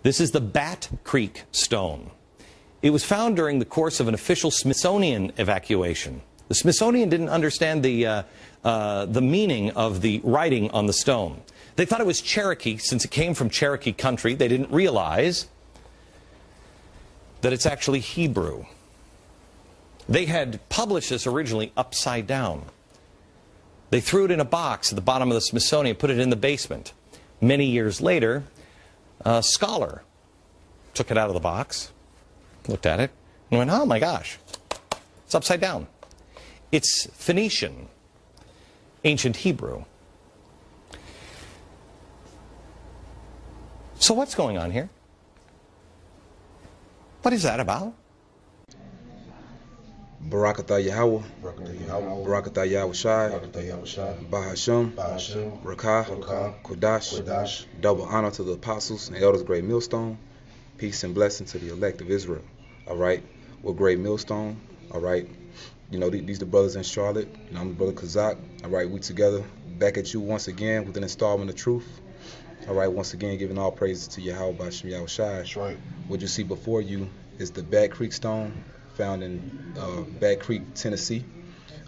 This is the Bat Creek stone. It was found during the course of an official Smithsonian evacuation. The Smithsonian didn't understand the meaning of the writing on the stone. They thought it was Cherokee, since it came from Cherokee country. They didn't realize that it's actually Hebrew. They had published this originally upside down. They threw it in a box at the bottom of the Smithsonian, put it in the basement. Many years later, a scholar took it out of the box, looked at it, and went, oh my gosh, it's upside down. It's Phoenician, ancient Hebrew. So what's going on here? What is that about? Barakatah Yahweh, Barakatah Yahweh Shai, Bahasham, Rakah, Kodash, double honor to the apostles and elders of Great Millstone, peace and blessing to the elect of Israel. All right, we're Great Millstone. All right, you know, these the brothers in Charlotte. You know, I'm the brother Kazak. All right, we together back at you once again with an installment of truth. All right, once again giving all praises to Yahweh Bahasham Yahweh Shai. That's right. What you see before you is the Bat Creek stone, found in Bat Creek, Tennessee.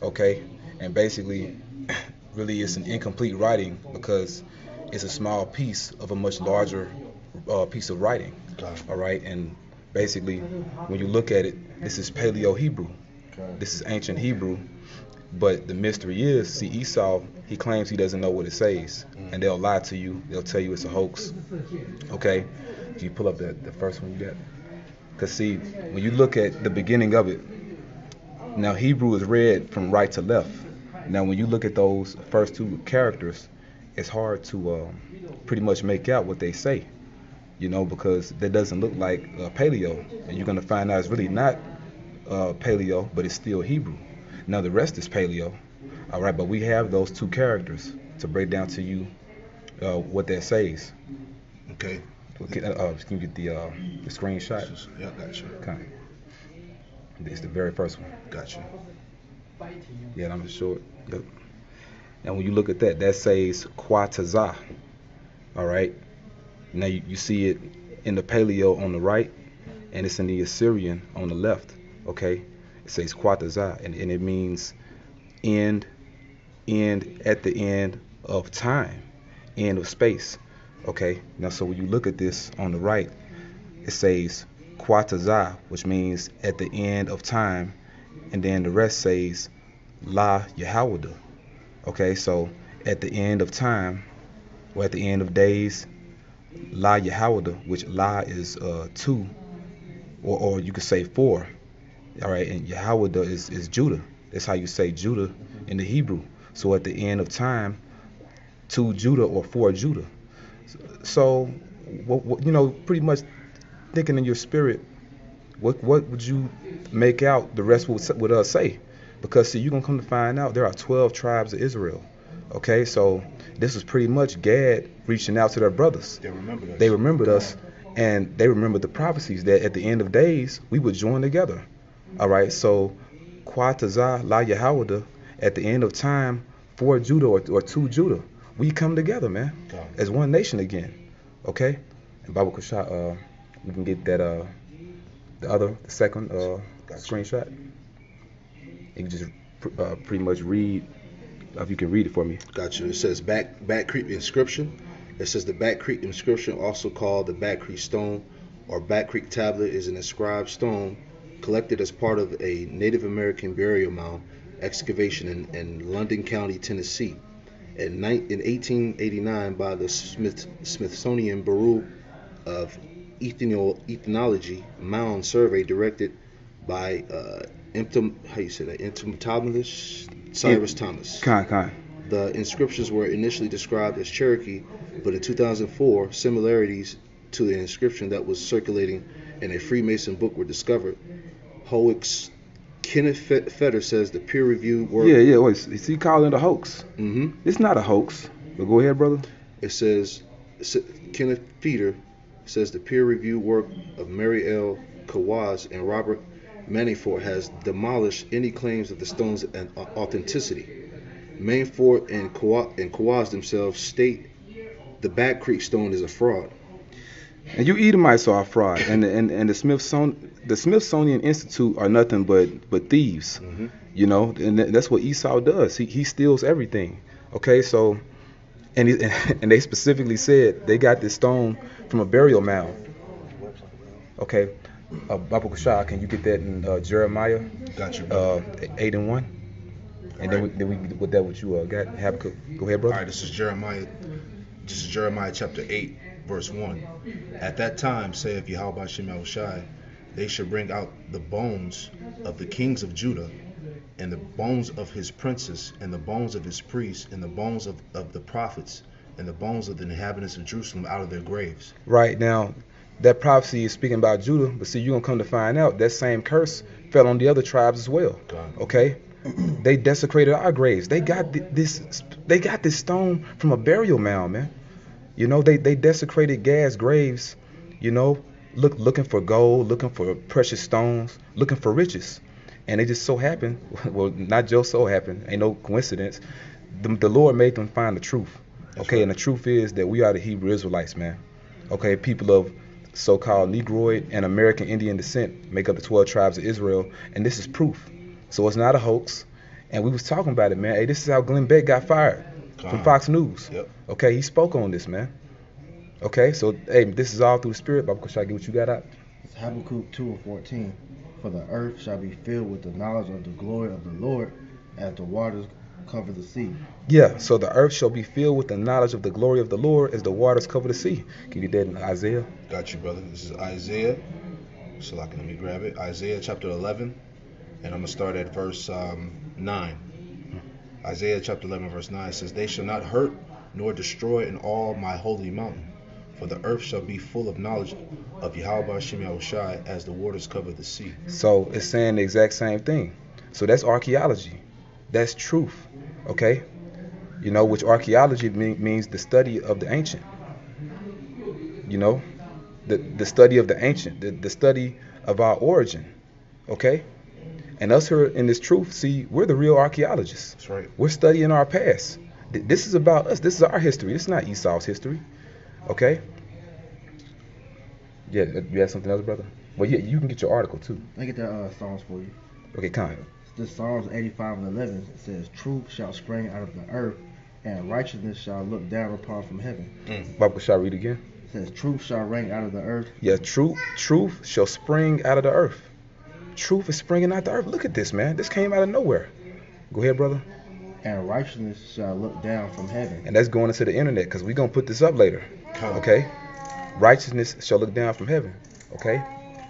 Okay, and basically, really, it's an incomplete writing because it's a small piece of a much larger piece of writing. All right, and basically, when you look at it, this is Paleo Hebrew. This is ancient Hebrew, but the mystery is, see, Esau, he claims he doesn't know what it says, and they'll lie to you. They'll tell you it's a hoax. Okay, if you pull up the first one you got. Because see, when you look at the beginning of it, now Hebrew is read from right to left. Now when you look at those first two characters, it's hard to pretty much make out what they say, you know, because that doesn't look like Paleo. And you're going to find out it's really not Paleo, but it's still Hebrew. Now the rest is Paleo, all right, but we have those two characters to break down to you what that says. Okay. Can you get the screenshot? Yeah, I got you. Okay. It's the very first one. Got you. Yeah, I'm short. Yep. And when you look at that, that says Quatazah. All right. Now you see it in the Paleo on the right, and it's in the Assyrian on the left. Okay. It says Quatazah, and it means end at the end of time, end of space. Okay, now so when you look at this on the right, it says Quatazah, which means at the end of time, and then the rest says La Yahawada. Okay, so at the end of time, or at the end of days, La Yahawada, which La is 2, or you could say 4. All right, and Yahawada is Judah. That's how you say Judah in the Hebrew. So at the end of time, 2 Judah or 4 Judah. So, what, you know, pretty much thinking in your spirit, what would you make out the rest would say? Because see, you're gonna come to find out there are 12 tribes of Israel. Okay, so this was pretty much Gad reaching out to their brothers. They remembered us, and they remembered the prophecies that at the end of days we would join together. All right, so Quatazah La Yahawada, at the end of time, 4 Judah or 2 Judah. We come together, man, as one nation again, okay? And Baba Kushah, we can get that, the second screenshot. You can just pretty much read, if you can read it for me. Gotcha. It says Bat Creek inscription. It says the Bat Creek inscription, also called the Bat Creek stone or Bat Creek tablet, is an inscribed stone collected as part of a Native American burial mound excavation in London County, Tennessee. In 1889 by the Smithsonian Bureau of Ethnology Mound Survey directed by entomologist Cyrus Thomas. The inscriptions were initially described as Cherokee, but in 2004 similarities to the inscription that was circulating in a Freemason book were discovered. Howick's Kenneth Fetter says the peer-reviewed work... Yeah, wait, is he calling it a hoax? Mm-hmm. It's not a hoax, but go ahead, brother. It says, Kenneth Fetter says the peer-reviewed work of Mary L. Kawaz and Robert Manafort has demolished any claims of the stone's authenticity. Manafort and Kawaz themselves state the Bat Creek stone is a fraud. And you Edomites are a fraud, and the Smithsonian Institute are nothing but thieves. Mm-hmm. You know, and that's what Esau does. He steals everything. Okay, so and they specifically said they got this stone from a burial mound. Okay, Baba Kushah, can you get that in Jeremiah? Got you, 8:1, and then we with that what you got Habakkuk. Go ahead, brother. All right, this is Jeremiah chapter 8, verse 1. At that time, saith Yahweh Shem Yahushai, they shall bring out the bones of the kings of Judah, and the bones of his princes, and the bones of his priests, and the bones of the prophets, and the bones of the inhabitants of Jerusalem out of their graves. Right, now, that prophecy is speaking about Judah, but see, you're going to come to find out that same curse fell on the other tribes as well. Okay? They desecrated our graves. They got this stone from a burial mound, man. You know, they desecrated Gad's graves, you know, looking for gold, looking for precious stones, looking for riches. And it just so happened, well, not just so happened, ain't no coincidence, the Lord made them find the truth. Okay, right. And the truth is that we are the Hebrew Israelites, man. Okay, people of so-called Negroid and American Indian descent make up the 12 tribes of Israel, and this is proof. So it's not a hoax. And we was talking about it, man. Hey, this is how Glenn Beck got fired from Fox News. Yep. Okay, he spoke on this, man. Okay, so hey, this is all through the Spirit. Baba, should I get what you got out? It's Habakkuk 2:14. For the earth shall be filled with the knowledge of the glory of the Lord, as the waters cover the sea. Yeah, so the earth shall be filled with the knowledge of the glory of the Lord as the waters cover the sea. Can you get that in Isaiah? Got you, brother. This is Isaiah. So let me grab it. Isaiah chapter 11, and I'm going to start at verse 9. Isaiah chapter 11, verse 9 says, they shall not hurt nor destroy in all my holy mountain. For the earth shall be full of knowledge of Yahweh Shem Yahushai as the waters cover the sea. So it's saying the exact same thing. So that's archaeology. That's truth. Okay? You know, which archaeology means the study of the ancient. You know? The study of the ancient. The study of our origin. Okay? And us here in this truth, see, we're the real archaeologists. That's right. We're studying our past. This is about us. This is our history. This is not Esau's history. Okay? Yeah, you have something else, brother? Well, yeah, you can get your article, too. I get that Psalms for you. Okay, kind. This Psalms 85:11 says, truth shall spring out of the earth, and righteousness shall look down upon from heaven. Bible, shall I read again? It says, truth shall ring out of the earth. Yeah, truth shall spring out of the earth. Truth is springing out of the earth. Look at this, man. This came out of nowhere. Go ahead, brother. And righteousness shall look down from heaven. And that's going into the internet, because we're going to put this up later. Okay? Righteousness shall look down from heaven. Okay?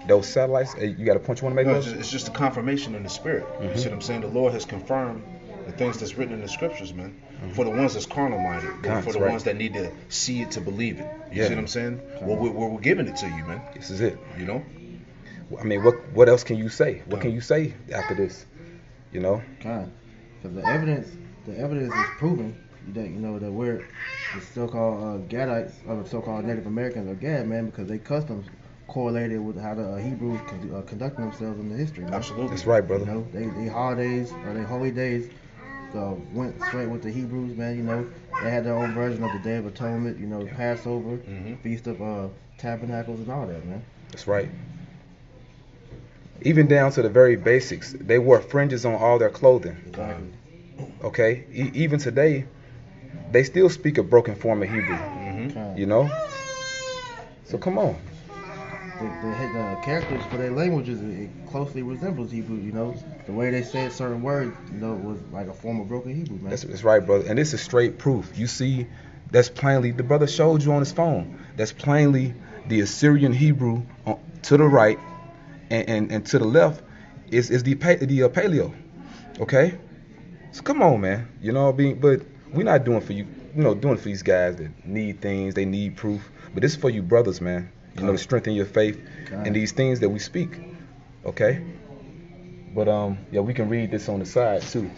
Those satellites, you got a point you want to make? No, it's just a confirmation in the Spirit. You see what I'm saying? The Lord has confirmed the things that's written in the scriptures, man. For the ones that's carnal minded, for the ones that need to see it to believe it. You see what I'm saying? Well, we're giving it to you, man. This is it. You know? I mean, what else can you say? What can you say after this? You know? Because the evidence is proving that, you know, that we're the so-called Gadites, or the so-called Native Americans are Gad, man, because they customs correlated with how the Hebrews conducting themselves in the history, man. Absolutely. That's right, brother. You know, they holidays or they holy days went straight with the Hebrews, man. You know, they had their own version of the Day of Atonement, you know, Passover, Feast of Tabernacles and all that, man. That's right. Even down to the very basics. They wore fringes on all their clothing. Exactly. Okay? Even today, they still speak a broken form of Hebrew. You know? So come on. The characters for their languages, it closely resembles Hebrew, you know. The way they said certain words, you know, was like a form of broken Hebrew, man. That's right, brother. And this is straight proof. You see, that's plainly, the brother showed you on his phone, that's plainly the Assyrian Hebrew to the right, and to the left is the paleo. Okay? So come on, man. You know, but we're not doing for you, you know, doing for these guys that need things, they need proof. But this is for you brothers, man. You know, to strengthen your faith and these things that we speak. Okay? But yeah, we can read this on the side too.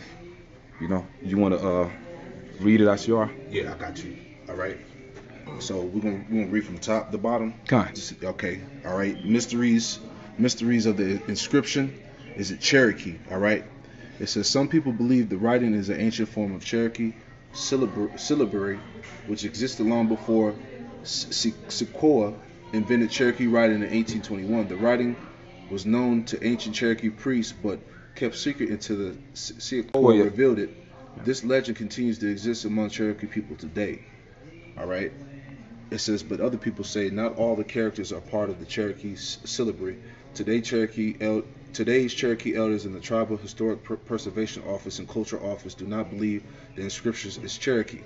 You know, you want to read it, Ashiar? Yeah, I got you. All right. So we're gonna read from top to bottom. Okay. All right. Mysteries of the inscription. Is it Cherokee? All right. It says some people believe the writing is an ancient form of Cherokee syllabary, which existed long before Sequoia invented Cherokee writing in 1821. The writing was known to ancient Cherokee priests, but kept secret until the Sioux revealed it. This legend continues to exist among Cherokee people today. All right. It says, but other people say not all the characters are part of the Cherokee syllabary. Today's Cherokee elders in the Tribal Historic Preservation Office and Cultural Office do not believe the inscriptions is Cherokee.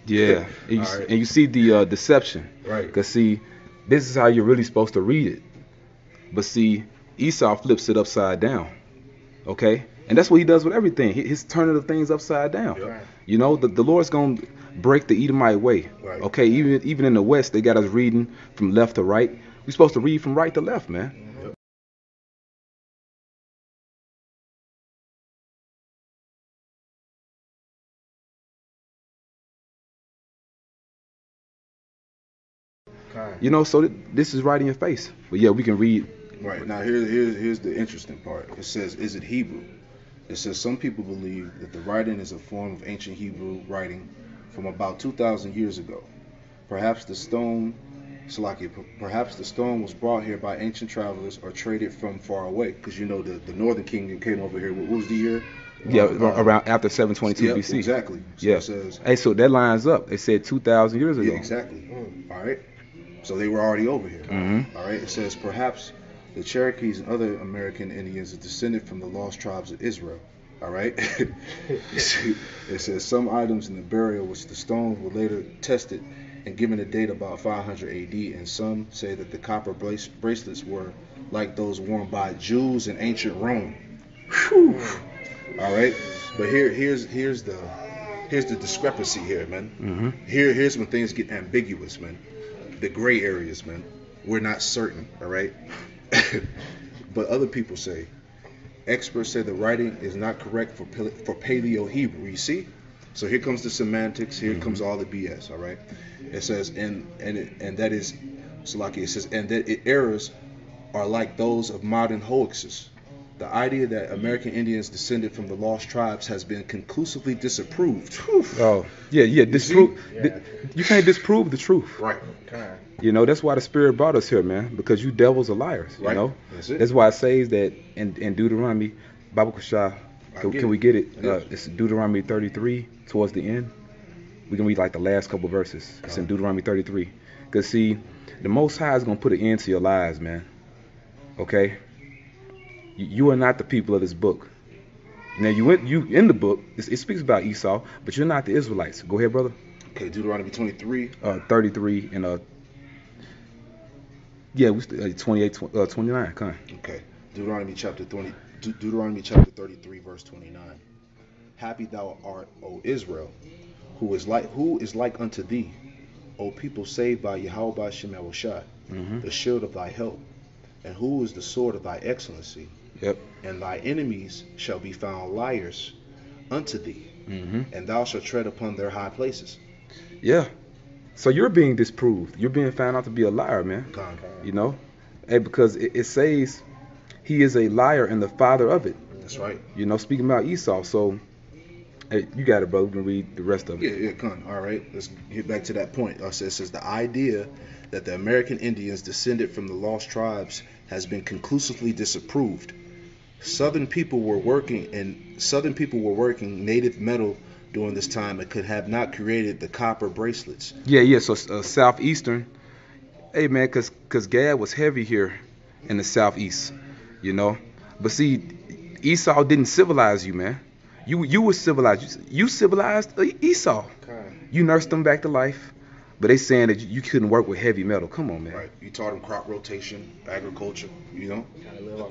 Yeah, and you see the deception. Right. Because see, this is how you're really supposed to read it. But see, Esau flips it upside down. Okay? And that's what he does with everything. He's turning the things upside down. Yep. You know, the Lord's going to break the Edomite way. Right. Okay? Even in the West, they got us reading from left to right. We're supposed to read from right to left, man. Yep. You know, so this is right in your face. But yeah, we can read. Right. Now here's the interesting part. It says, is it Hebrew? It says some people believe that the writing is a form of ancient Hebrew writing from about 2,000 years ago. Perhaps the stone was brought here by ancient travelers or traded from far away. Because you know the Northern Kingdom came over here. What was the year? Yeah, around after 722 BC. Exactly. So yeah. It says, hey, so that lines up. They said 2,000 years ago. Yeah, exactly. All right. So they were already over here. All right. It says perhaps the Cherokees and other American Indians are descended from the lost tribes of Israel. All right. It says some items in the burial, which the stones were later tested and given a date about 500 AD, and some say that the copper bracelets were like those worn by Jews in ancient Rome. Whew. All right. But here's the discrepancy here, man. Here's when things get ambiguous, man. The gray areas, man. We're not certain, all right? But other people say, experts say the writing is not correct for Paleo Hebrew. You see? So here comes the semantics. Here comes all the BS, all right? It says, and that is, Salaki, it says, and that errors are like those of modern hoaxes. The idea that American Indians descended from the lost tribes has been conclusively disapproved. Oh, yeah. You can't disprove the truth. Right. You know, that's why the Spirit brought us here, man, because you devils are liars, you know? That's why it says that in Deuteronomy, Bible Kashah, can we get it? It's Deuteronomy 33 towards the end. We can read like the last couple verses. It's in Deuteronomy 33. Because see, the Most High is going to put an end to your lies, man. Okay? You are not the people of this book. Now, you in the book, it speaks about Esau, but you're not the Israelites. Go ahead, brother. Okay, Deuteronomy 23. 33 and yeah, we 28, 29. Come on. Okay, Deuteronomy chapter 33, verse 29. Happy thou art, O Israel, who is like unto thee, O people saved by Yahweh Shem Yahushua, the shield of thy help, and who is the sword of thy excellency. Yep. And thy enemies shall be found liars unto thee, and thou shalt tread upon their high places. Yeah. So you're being disproved. You're being found out to be a liar, man. You know? Hey, because it says he is a liar and the father of it. That's right. You know, speaking about Esau. So, hey, you got it, brother. We can read the rest of it. Yeah, come. All right. Let's get back to that point. It says the idea that the American Indians descended from the lost tribes has been conclusively disapproved. Southern people were working native metal during this time and could have not created the copper bracelets. Yeah. So southeastern. Hey, man, cause Gad was heavy here in the southeast, you know. But see, Esau didn't civilize you, man. You were civilized. You civilized Esau. You nursed them back to life. But they saying that you couldn't work with heavy metal. Come on, man. Right. You taught them crop rotation, agriculture, you know,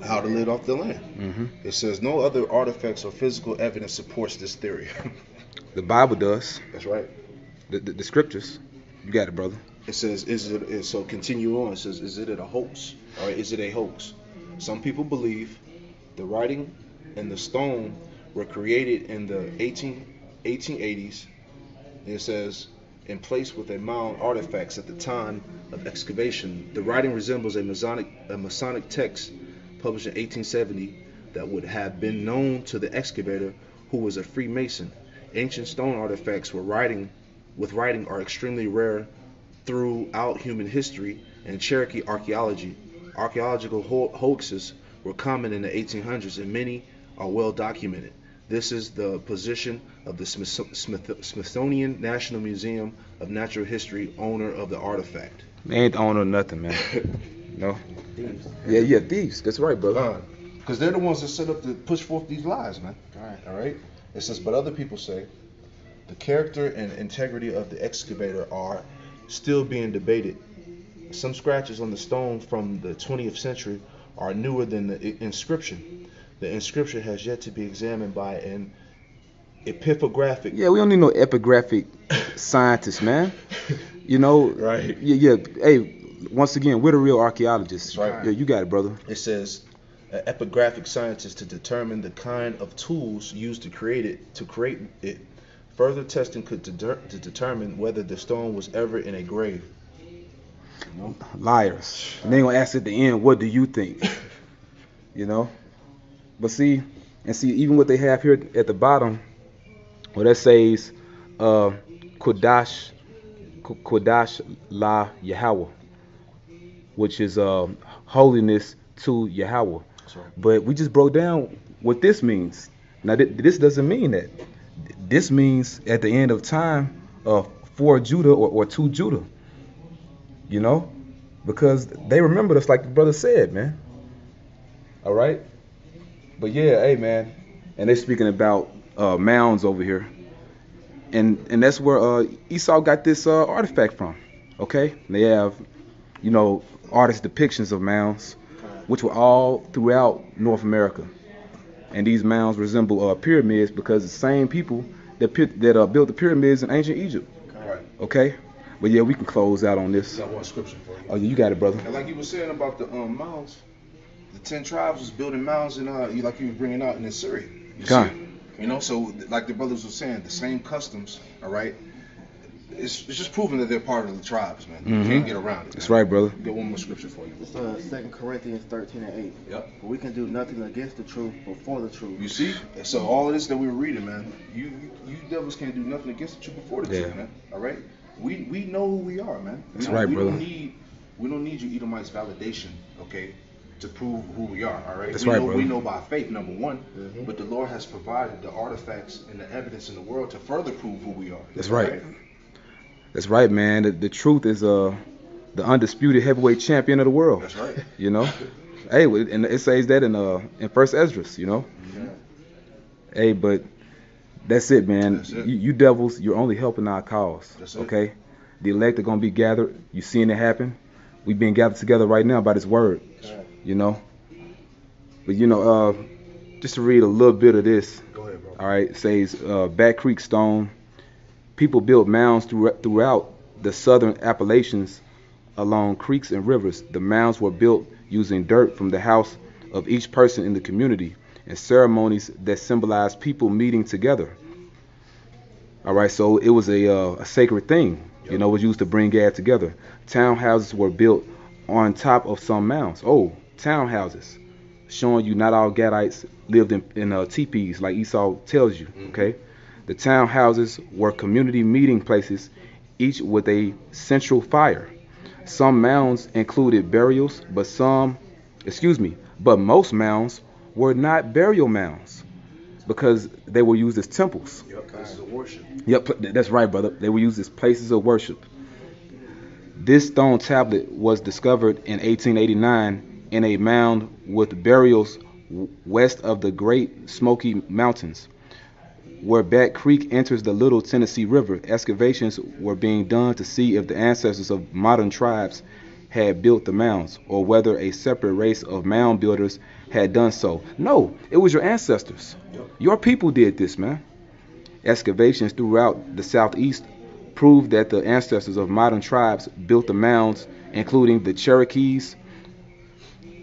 how to live off the land. It says no other artifacts or physical evidence supports this theory. The Bible does. That's right. The scriptures. You got it, brother. It says, so continue on. It says, is it a hoax? Or is it a hoax? Some people believe the writing and the stone were created in the 1880s. It says, in place with a mound artifacts at the time of excavation. The writing resembles a Masonic text published in 1870 that would have been known to the excavator, who was a Freemason. Ancient stone artifacts with writing are extremely rare throughout human history. and Cherokee archaeology. Archaeological hoaxes were common in the 1800s, and many are well documented. This is the position of the Smithsonian National Museum of Natural History, owner of the artifact. They ain't the owner of nothing, man. No. Thieves. Yeah, thieves. That's right, brother. Because they're the ones that set up to push forth these lies, man. All All right. It says, but other people say the character and integrity of the excavator are still being debated. Some scratches on the stone from the 20th century are newer than the inscription. The inscription has yet to be examined by an epigraphic. Yeah, we don't need no epigraphic scientists, man. You know. Right. Yeah. Hey, once again, we're the real archaeologists. That's right. Yeah, you got it, brother. It says an epigraphic scientist to determine the kind of tools used to create it. Further testing could to determine whether the stone was ever in a grave. Liars. And they gonna ask at the end, what do you think? You know. But see, even what they have here at the bottom, well, that says Kodash La Yahweh, which is holiness to Yahweh. Right. But we just broke down what this means. Now, this doesn't mean that. This means at the end of time, for Judah or to Judah. You know, because they remembered us, like the brother said, man. All right. But yeah, hey, man. And they're speaking about mounds over here. And that's where Esau got this artifact from. Okay. And they have, you know, artist depictions of mounds, which were all throughout North America. And these mounds resemble pyramids because the same people that built the pyramids in ancient Egypt. Right. Okay. But yeah, we can close out on this. Got one scripture for you. Oh, you got it, brother. And like you were saying about the mounds, the 10 tribes was building mounds in like you were bringing out in Assyria. You know, so like the brothers were saying, the same customs. All right. It's just proving that they're part of the tribes, man. You can't get around it. That's man. right, brother. Get one more scripture for you. It's 2 Corinthians 13:8. Yep. We can do nothing against the truth, but for the truth. You see? So all of this that we were reading, man, you devils can't do nothing against the truth before the truth, man. All right? We know who we are, man. That's right, brother. We don't need you Edomites validation, okay, to prove who we are, all right? That's right, brother. We know by faith, number one, but the Lord has provided the artifacts and the evidence in the world to further prove who we are. That's right. That's right, man. The truth is the undisputed heavyweight champion of the world. That's right. You know? Hey, and it says that in First Esdras, you know? Yeah. Hey, but that's it, man. That's it. You devils, you're only helping our cause. That's it. Okay? The elect are going to be gathered. You seeing it happen? We've been gathered together right now by this word. Right. You know? But, you know, just to read a little bit of this. Go ahead, bro. All right, it says Back Creek Stone. People built mounds throughout the southern Appalachians along creeks and rivers. The mounds were built using dirt from the house of each person in the community and ceremonies that symbolized people meeting together. All right, so it was a sacred thing. You know, it was used to bring God together. Townhouses were built on top of some mounds. Oh, townhouses. Showing you not all Gadites lived in teepees like Esau tells you, okay? The townhouses were community meeting places, each with a central fire. Some mounds included burials, but most mounds were not burial mounds because they were used as temples. Yep, places of worship. Yep, that's right, brother. They were used as places of worship. This stone tablet was discovered in 1889 in a mound with burials west of the Great Smoky Mountains. Where Back Creek enters the Little Tennessee River, excavations were being done to see if the ancestors of modern tribes had built the mounds, or whether a separate race of mound builders had done so. No, it was your ancestors. Your people did this, man. Excavations throughout the southeast proved that the ancestors of modern tribes built the mounds, including the Cherokees.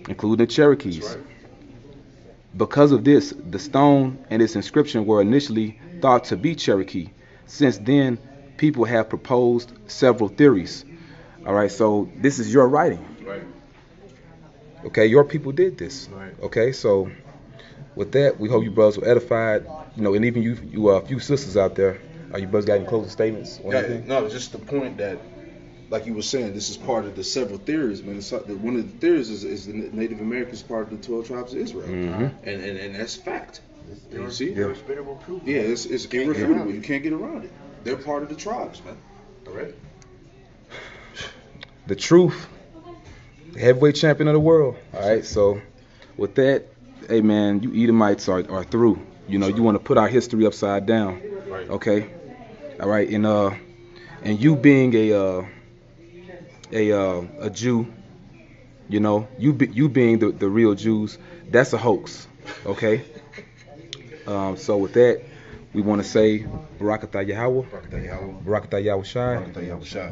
That's right. Because of this, the stone and its inscription were initially thought to be Cherokee. Since then, people have proposed several theories. All right, so this is your writing. Right. Okay, your people did this. Right. Okay, so with that, we hope you brothers were edified. You know, and even you few sisters out there, you brothers got any closing statements or anything? No, just the point that like you were saying, this is part of the several theories, man. One of the theories is the Native Americans part of the 12 tribes of Israel, and that's fact. You see? Irrefutable proof. Yeah, it's irrefutable. You can't get around it. They're part of the tribes, man. All right. The truth, the heavyweight champion of the world. All right, so with that, hey man, you Edomites are through. You know, you want to put our history upside down. Right. Okay. All right, and you being a Jew, you know, you being the real Jews, that's a hoax. Okay. So with that, we want to say Barakatah Yahweh, Barakatah Yahweh Shai,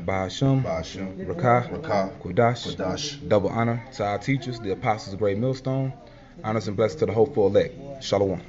Ba'ashem, Rakah, Kodash, double honor to our teachers, the apostles of Great Millstone, honors and blessings to the hopeful elect. Shalom.